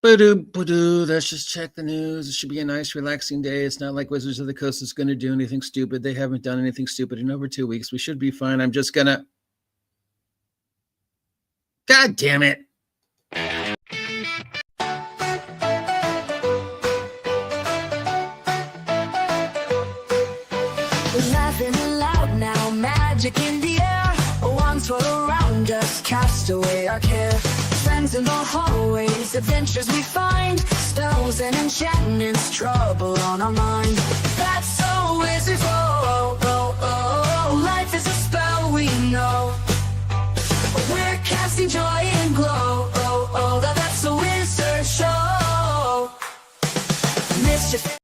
Ba-doo. Let's just check the news. It should be a nice, relaxing day. It's not like Wizards of the Coast is going to do anything stupid. They haven't done anything stupid in over 2 weeks. We should be fine. I'm just going to... God damn it. We're laughing aloud now, magic in the air. Wands roll around us, cast away our care. Friends in the hallways, adventures we find. Spells and enchantments, trouble on our mind. That's so wizard, life is a spell we know. We're casting joy and glow, that's a wizard show. Mischief.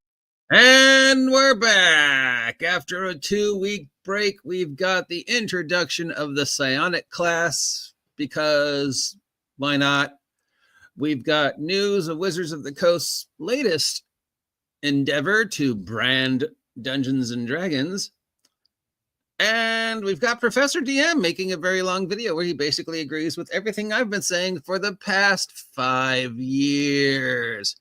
And we're back. After a 2-week break, we've got the introduction of the psionic class, because why not? We've got news of Wizards of the Coast's latest endeavor to brand Dungeons and Dragons. And we've got Professor DM making a very long video where he basically agrees with everything I've been saying for the past 5 years.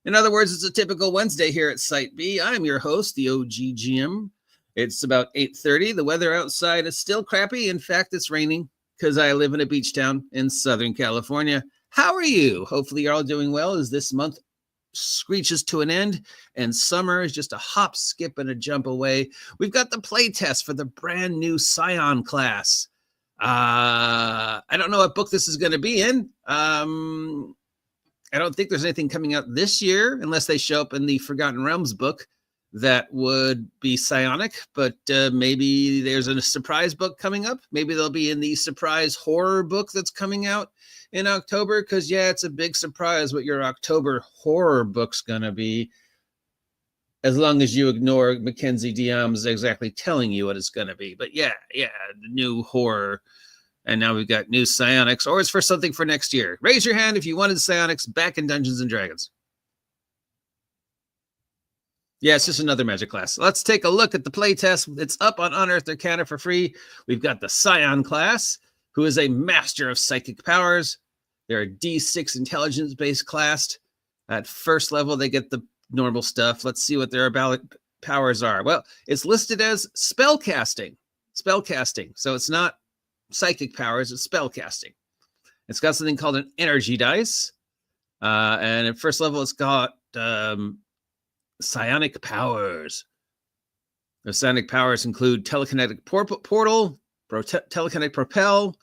In other words, it's a typical Wednesday here at Site B. I'm your host, the OGGM. It's about 8:30. The weather outside is still crappy. In fact, it's raining because I live in a beach town in Southern California. How are you? Hopefully you're all doing well as this month screeches to an end and summer is just a hop, skip, and a jump away. We've got the playtest for the brand new Psion class. I don't know what book this is going to be in. I don't think there's anything coming out this year unless they show up in the Forgotten Realms book that would be psionic, but maybe there's a surprise book coming up. Maybe they'll be in the surprise horror book that's coming out in October, because yeah, it's a big surprise what your October horror book's gonna be, as long as you ignore Mackenzie Diam's exactly telling you what it's gonna be. But yeah, new horror. And now we've got new psionics, or it's for something for next year. Raise your hand if you wanted psionics back in Dungeons and Dragons. Yeah, it's just another magic class. Let's take a look at the playtest. It's up on Unearthed Arcana for free. We've got the Psion class, who is a master of psychic powers. They're a D6 intelligence-based class. At first level, they get the normal stuff. Let's see what their powers are. Well, it's listed as spellcasting. So it's not psychic powers, it's spellcasting. It's got something called an energy dice. And at first level, it's got psionic powers. The psionic powers include telekinetic portal, telekinetic propel,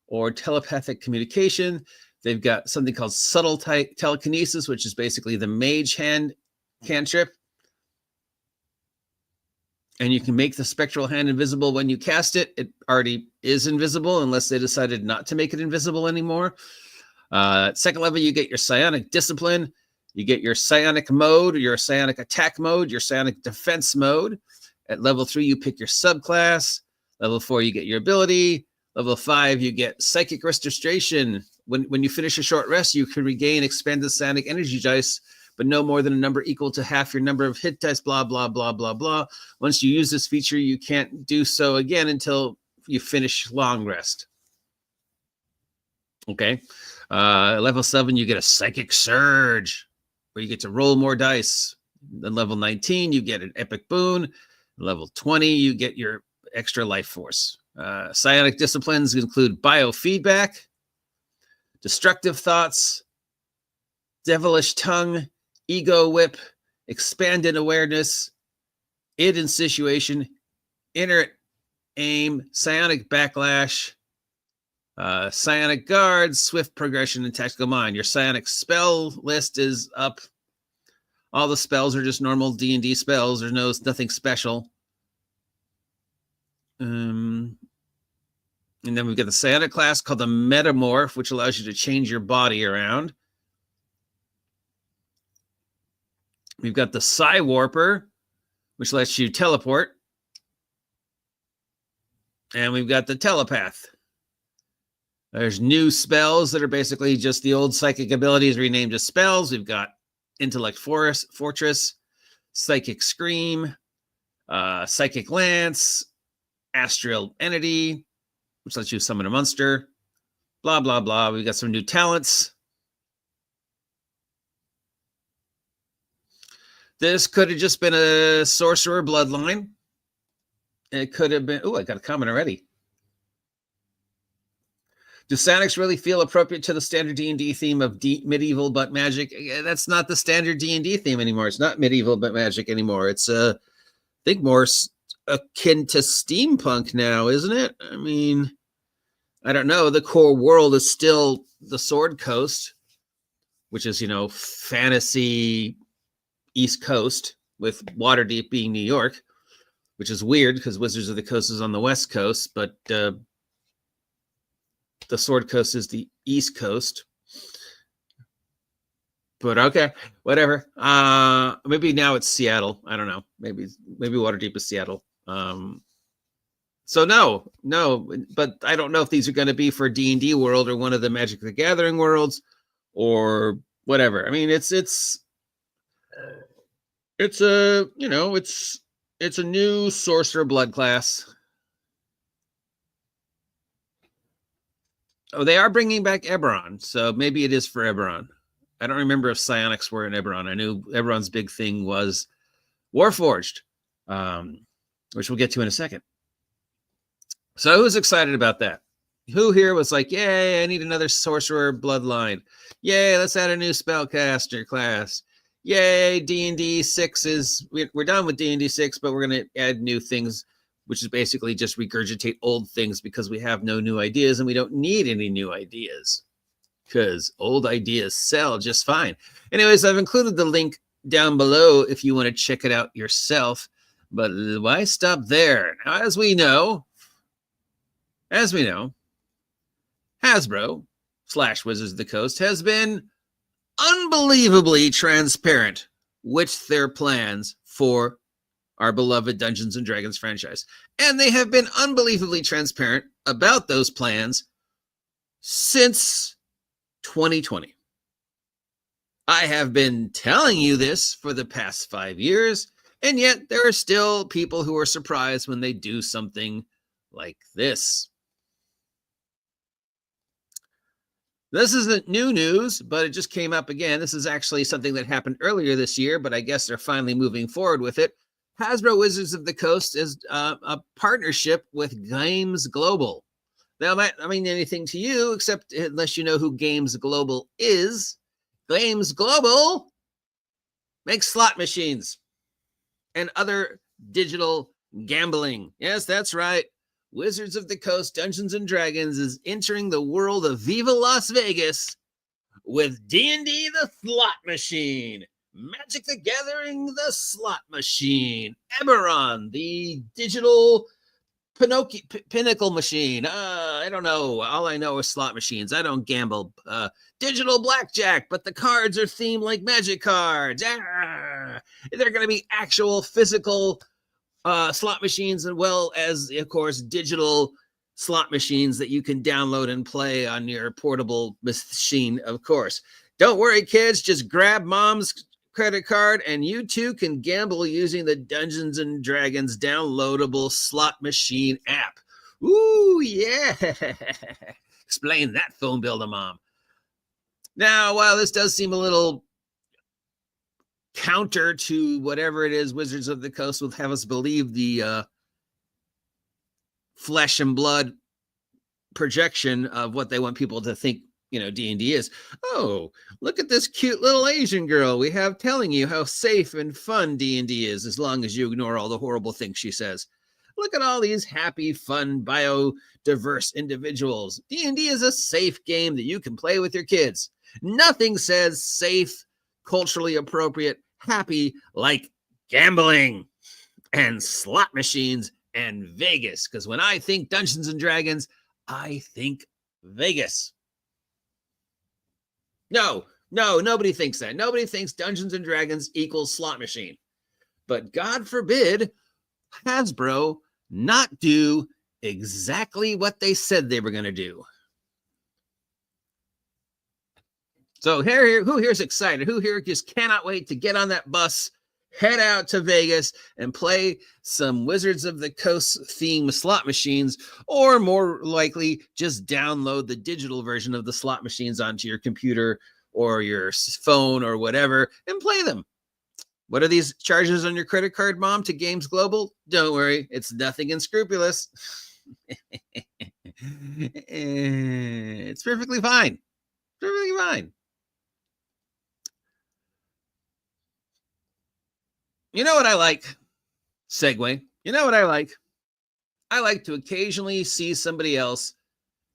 or telepathic communication. They've got something called subtle telekinesis, which is basically the mage hand cantrip. And you can make the spectral hand invisible when you cast it. It already is invisible unless they decided not to make it invisible anymore. Second level, you get your psionic discipline. You get your psionic mode, your psionic attack mode, your psionic defense mode. At level 3, you pick your subclass. Level 4, you get your ability. Level 5, you get psychic restoration. When you finish a short rest, you can regain expanded psionic energy dice, but no more than a number equal to half your number of hit dice, blah, blah, blah, blah, blah. Once you use this feature, you can't do so again until you finish long rest. Okay. Level 7, you get a psychic surge, where you get to roll more dice. Then level 19, you get an epic boon. Level 20, you get your extra life force. Psionic disciplines include biofeedback, destructive thoughts, devilish tongue, ego whip, expanded awareness, id insituation, inner aim, psionic backlash, psionic guards, swift progression, and tactical mind. Your psionic spell list is up. All the spells are just normal D&D spells. There's nothing special. And then we've got the psionic class called the Metamorph, which allows you to change your body around. We've got the Psi Warper, which lets you teleport. And we've got the Telepath. There's new spells that are basically just the old psychic abilities renamed as spells. We've got Intellect Fortress, Psychic Scream, Psychic Lance, Astral Entity, which lets you summon a monster, blah, blah, blah. We've got some new talents. This could have just been a sorcerer bloodline. It could have been. Oh, I got a comment already. Do Psionics really feel appropriate to the standard D&D theme of medieval but magic? That's not the standard D&D theme anymore. It's not medieval but magic anymore. It's I think more akin to steampunk now, isn't it? I mean, I don't know. The core world is still the Sword Coast, which is, fantasy East Coast, with Waterdeep being New York, which is weird because Wizards of the Coast is on the West Coast, but the Sword Coast is the East Coast. But okay, whatever. Maybe now it's Seattle. I don't know. Maybe Waterdeep is Seattle. So no, but I don't know if these are going to be for D&D world or one of the Magic the Gathering worlds or whatever. I mean, it's a, it's a new sorcerer blood class. Oh, they are bringing back Eberron, so maybe it is for Eberron. I don't remember if psionics were in Eberron. I knew Eberron's big thing was Warforged, which we'll get to in a second. So who's excited about that? Who here was like, yay, I need another sorcerer bloodline. Yay, let's add a new spellcaster class. Yay, D&D 6 is, we're done with D&D 6, but we're going to add new things, which is basically just regurgitate old things because we have no new ideas and we don't need any new ideas because old ideas sell just fine. Anyways, I've included the link down below if you want to check it out yourself, but why stop there? Now, as we know, Hasbro / Wizards of the Coast has been unbelievably transparent with their plans for our beloved Dungeons and Dragons franchise. And they have been unbelievably transparent about those plans since 2020. I have been telling you this for the past 5 years, and yet there are still people who are surprised when they do something like this. This isn't new news, but it just came up again. This is actually something that happened earlier this year, but I guess they're finally moving forward with it. Hasbro Wizards of the Coast is a partnership with Games Global. Now, that might not mean anything to you, except unless you know who Games Global is. Games Global makes slot machines and other digital gambling. Yes, that's right. Wizards of the Coast Dungeons and Dragons is entering the world of Viva Las Vegas with D&D the slot machine, Magic the Gathering the slot machine, Eberron the digital pinnacle machine. I don't know. All I know is slot machines. I don't gamble. Digital blackjack, but the cards are themed like magic cards. They're going to be actual physical slot machines, as well as, of course, digital slot machines that you can download and play on your portable machine, of course. Don't worry, kids. Just grab mom's credit card and you too can gamble using the Dungeons and Dragons downloadable slot machine app. Ooh, yeah. Explain that phone bill to mom. Now, while this does seem a little counter to whatever it is Wizards of the Coast will have us believe the flesh and blood projection of what they want people to think, D&D is. Oh, look at this cute little Asian girl we have telling you how safe and fun D&D is, as long as you ignore all the horrible things she says. Look at all these happy, fun, biodiverse individuals. D&D is a safe game that you can play with your kids. Nothing says safe, culturally appropriate, happy like gambling and slot machines and Vegas. Because when I think Dungeons and Dragons, I think Vegas. No, nobody thinks that. Nobody thinks Dungeons and Dragons equals slot machine. But God forbid Hasbro not do exactly what they said they were going to do. So who here's excited? Who here just cannot wait to get on that bus, head out to Vegas, and play some Wizards of the Coast themed slot machines, or more likely, just download the digital version of the slot machines onto your computer or your phone or whatever and play them? What are these charges on your credit card, Mom, to Games Global? Don't worry, it's nothing unscrupulous. It's perfectly fine. Perfectly fine. You know what I like? Segue. You know what I like? I like to occasionally see somebody else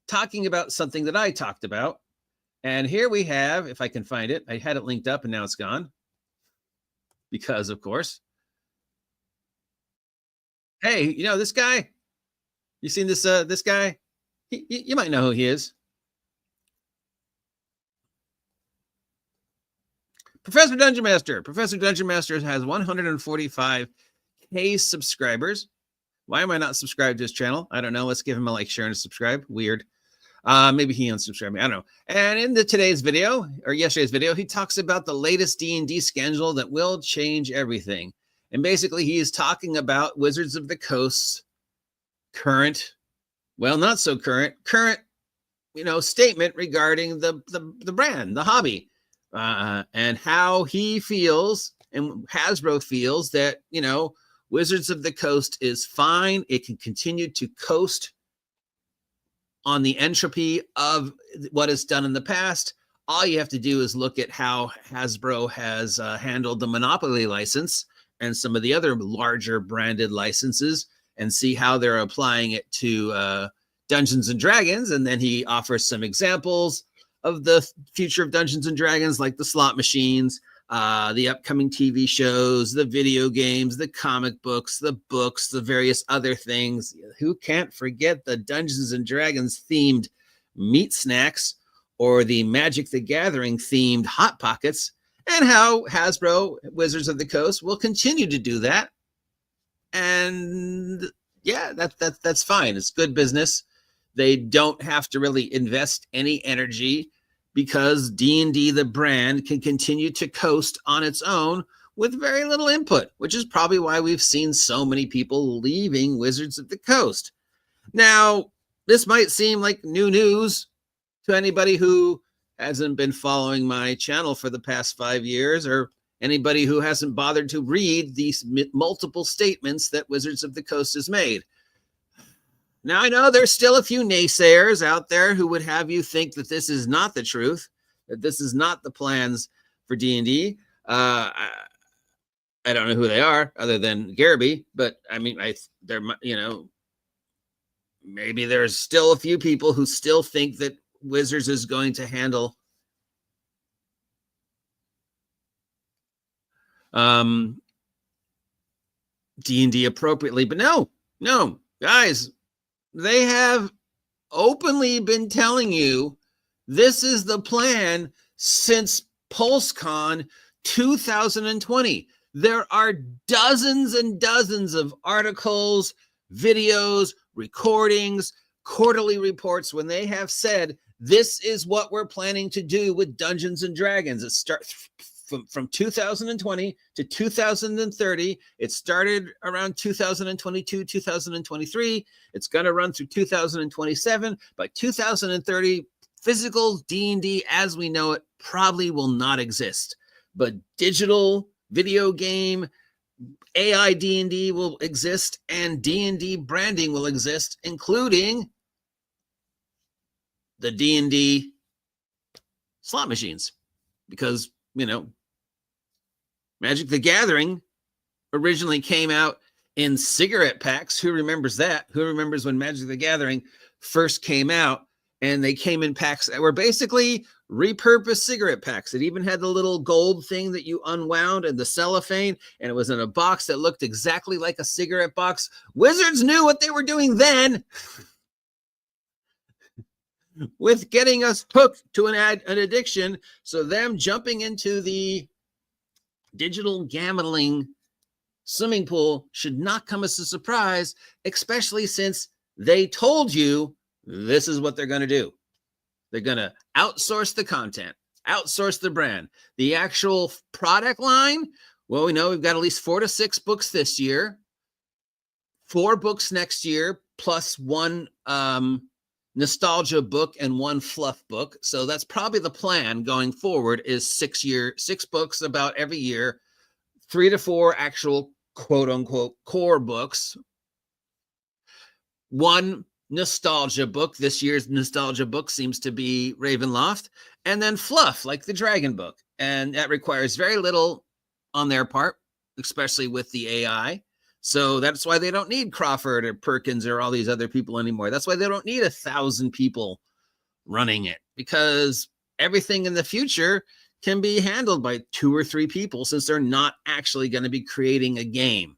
talking about something that I talked about. And here we have, if I can find it, I had it linked up and now it's gone. Because, of course. Hey, you know this guy? You seen this this guy? You might know who he is. Professor Dungeon Master. Professor Dungeon Master has 145K subscribers. Why am I not subscribed to his channel? I don't know. Let's give him a like, share, and a subscribe. Weird. Maybe he unsubscribed me. I don't know. And in today's video, or yesterday's video, he talks about the latest D&D schedule that will change everything. And basically, he is talking about Wizards of the Coast's current, well, not so current, statement regarding the brand, the hobby, and how he feels and Hasbro feels that, Wizards of the Coast is fine. It can continue to coast on the entropy of what is done in the past. All you have to do is look at how Hasbro has handled the Monopoly license and some of the other larger branded licenses and see how they're applying it to Dungeons and Dragons. And then he offers some examples of the future of Dungeons and Dragons, like the slot machines, the upcoming TV shows, the video games, the comic books, the various other things. Who can't forget the Dungeons and Dragons themed meat snacks or the Magic the Gathering themed Hot Pockets, and how Hasbro, Wizards of the Coast, will continue to do that. And yeah, that's fine. It's good business. They don't have to really invest any energy because D&D, the brand, can continue to coast on its own with very little input, which is probably why we've seen so many people leaving Wizards of the Coast. Now, this might seem like new news to anybody who hasn't been following my channel for the past 5 years, or anybody who hasn't bothered to read these multiple statements that Wizards of the Coast has made. Now, I know there's still a few naysayers out there who would have you think that this is not the truth, that this is not the plans for D&D. I don't know who they are other than Garrity, but I mean, maybe there's still a few people who still think that Wizards is going to handle D&D appropriately, but no, guys. They have openly been telling you this is the plan since PulseCon 2020. There are dozens and dozens of articles, videos, recordings, quarterly reports when they have said this is what we're planning to do with Dungeons and Dragons. It starts from 2020 to 2030. It started around 2022, 2023. It's going to run through 2027. By 2030, physical D&D as we know it probably will not exist. But digital video game, AI D&D will exist, and D&D branding will exist, including the D&D slot machines. Because, Magic the Gathering originally came out in cigarette packs. Who remembers that? Who remembers when Magic the Gathering first came out and they came in packs that were basically repurposed cigarette packs? It even had the little gold thing that you unwound and the cellophane, and it was in a box that looked exactly like a cigarette box. Wizards knew what they were doing then with getting us hooked to an addiction. So them jumping into the digital gambling swimming pool should not come as a surprise, especially since they told you this is what they're going to do. They're going to outsource the content, outsource the brand. The actual product line, well, we know we've got at least 4 to 6 books this year, 4 books next year, plus 1 nostalgia book and 1 fluff book. So that's probably the plan going forward, is 6 books about every year, 3 to 4 actual quote unquote core books, 1 nostalgia book. This year's nostalgia book seems to be Ravenloft, and then fluff like the Dragon book. And that requires very little on their part, especially with the AI. So that's why they don't need Crawford or Perkins or all these other people anymore. That's why they don't need 1,000 people running it, because everything in the future can be handled by 2 or 3 people, since they're not actually going to be creating a game.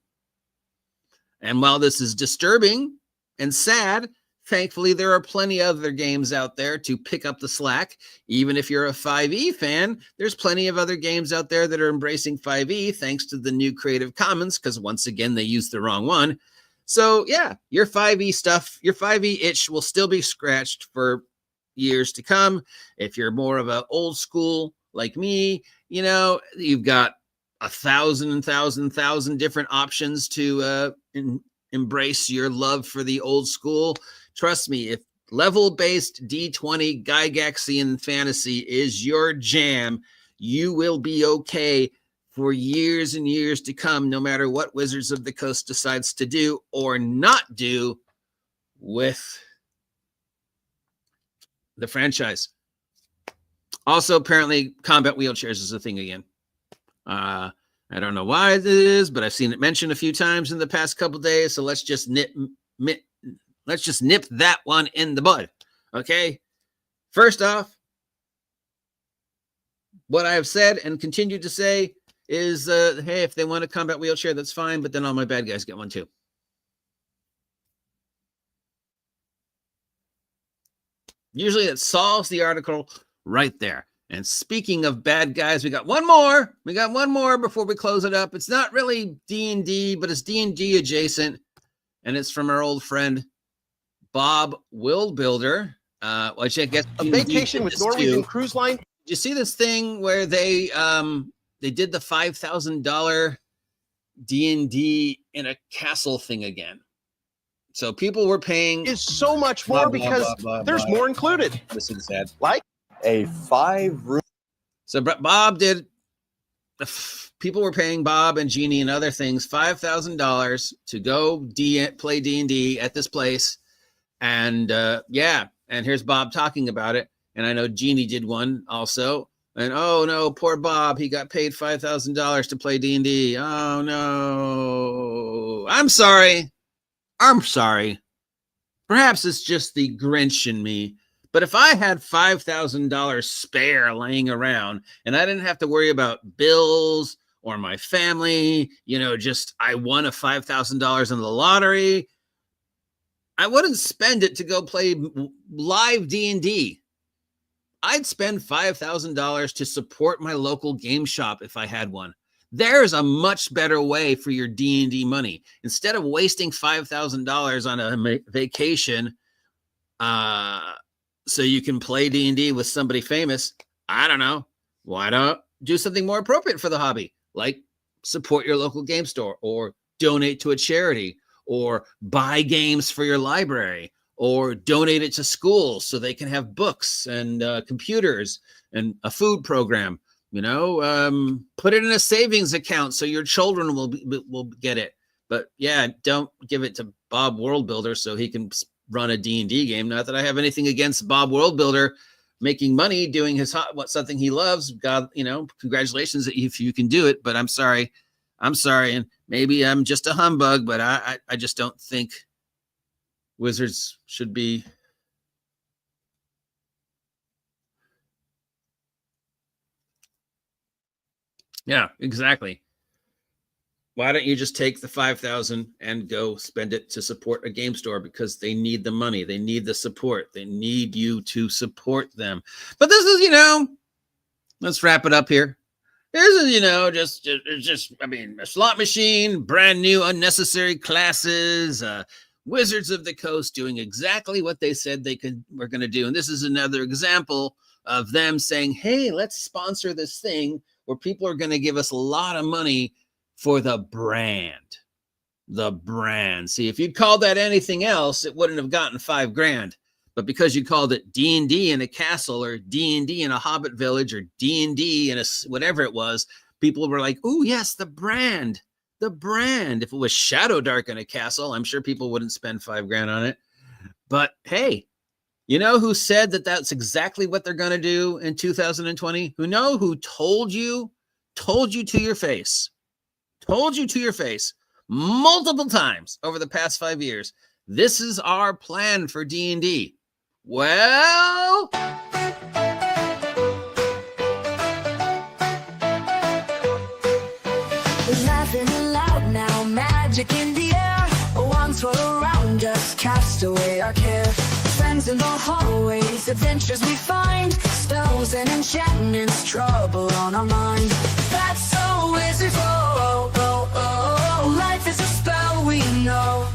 And while this is disturbing and sad, thankfully, there are plenty of other games out there to pick up the slack. Even if you're a 5e fan, there's plenty of other games out there that are embracing 5e thanks to the new Creative Commons, because once again, they used the wrong one. So yeah, your 5e stuff, your 5e itch will still be scratched for years to come. If you're more of an old school like me, you know, you've got 1,000 different options to embrace your love for the old school. Trust me, if level-based D20 Gygaxian fantasy is your jam, you will be okay for years and years to come, no matter what Wizards of the Coast decides to do or not do with the franchise. Also, apparently, combat wheelchairs is a thing again. I don't know why it is, but I've seen it mentioned a few times in the past couple days. So let's just nip that one in the bud. Okay. First off, what I have said and continue to say is, hey, if they want a combat wheelchair, that's fine. But then all my bad guys get one too. Usually it solves the article right there. And speaking of bad guys, we got one more. We got one more before we close it up. It's not really D&D, but it's D&D adjacent. And it's from our old friend, Bob Worldbuilder. Which I guess a vacation with Norwegian Cruise Line. Did you see this thing where they did the $5,000 D&D in a castle thing again? So people were paying is so much more because there's more included. This is sad. Like a 5-room. So Bob did. People were paying Bob and Jeannie and other things $5,000 to go play D&D at this place, and yeah. And here's Bob talking about it. And I know Jeannie did one also. And oh no, poor Bob, he got paid $5,000 to play D&D. Oh no, I'm sorry. Perhaps it's just the Grinch in me. But if I had $5,000 spare laying around and I didn't have to worry about bills or my family, you know, just I won a $5,000 in the lottery, I wouldn't spend it to go play live D&D. I'd spend $5,000 to support my local game shop if I had one. There's a much better way for your D&D money. Instead of wasting $5,000 on a vacation so you can play D&D with somebody famous, I don't know. Why not do something more appropriate for the hobby? Like support your local game store or donate to a charity or buy games for your library or donate it to schools so they can have books and computers and a food program. You know, put it in a savings account so your children will get it. But yeah, don't give it to Bob Worldbuilder so he can run a D&D game. Not that I have anything against Bob Worldbuilder making money doing something he loves. God, you know, congratulations if you can do it. But I'm sorry, and maybe I'm just a humbug. But I just don't think Wizards should be. Yeah, exactly. Why don't you just take the $5,000 and go spend it to support a game store? Because they need the money. They need the support. They need you to support them. But this is, you know, let's wrap it up here. This is, you know, just I mean, a slot machine, brand new, unnecessary classes, Wizards of the Coast doing exactly what they said were going to do. And this is another example of them saying, hey, let's sponsor this thing where people are going to give us a lot of money for the brand. The brand. See, if you'd called that anything else, it wouldn't have gotten $5,000. But because you called it D&D in a castle or D&D in a hobbit village or D&D in a whatever it was, people were like, oh, yes, the brand. The brand. If it was Shadow Dark in a castle, I'm sure people wouldn't spend $5,000 on it. But hey, you know who said that that's exactly what they're going to do in 2020? Who told you to your face, multiple times over the past 5 years, this is our plan for D&D. Well, laughing aloud now, magic in the air. Wands swirl around us, cast away our care. Friends in the hallways, adventures we find. Spells and enchantments, trouble on our mind. That's so wizard, life is a spell we know.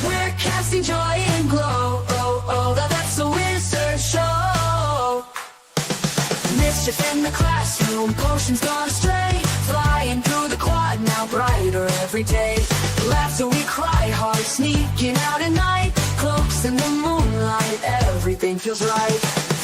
We're casting joy and glow, that's a wizard show. Mischief in the classroom, potions gone astray. Flying through the quad, now brighter every day. Laughter we cry, hearts sneaking out at night. Cloaks in the moonlight, everything feels right.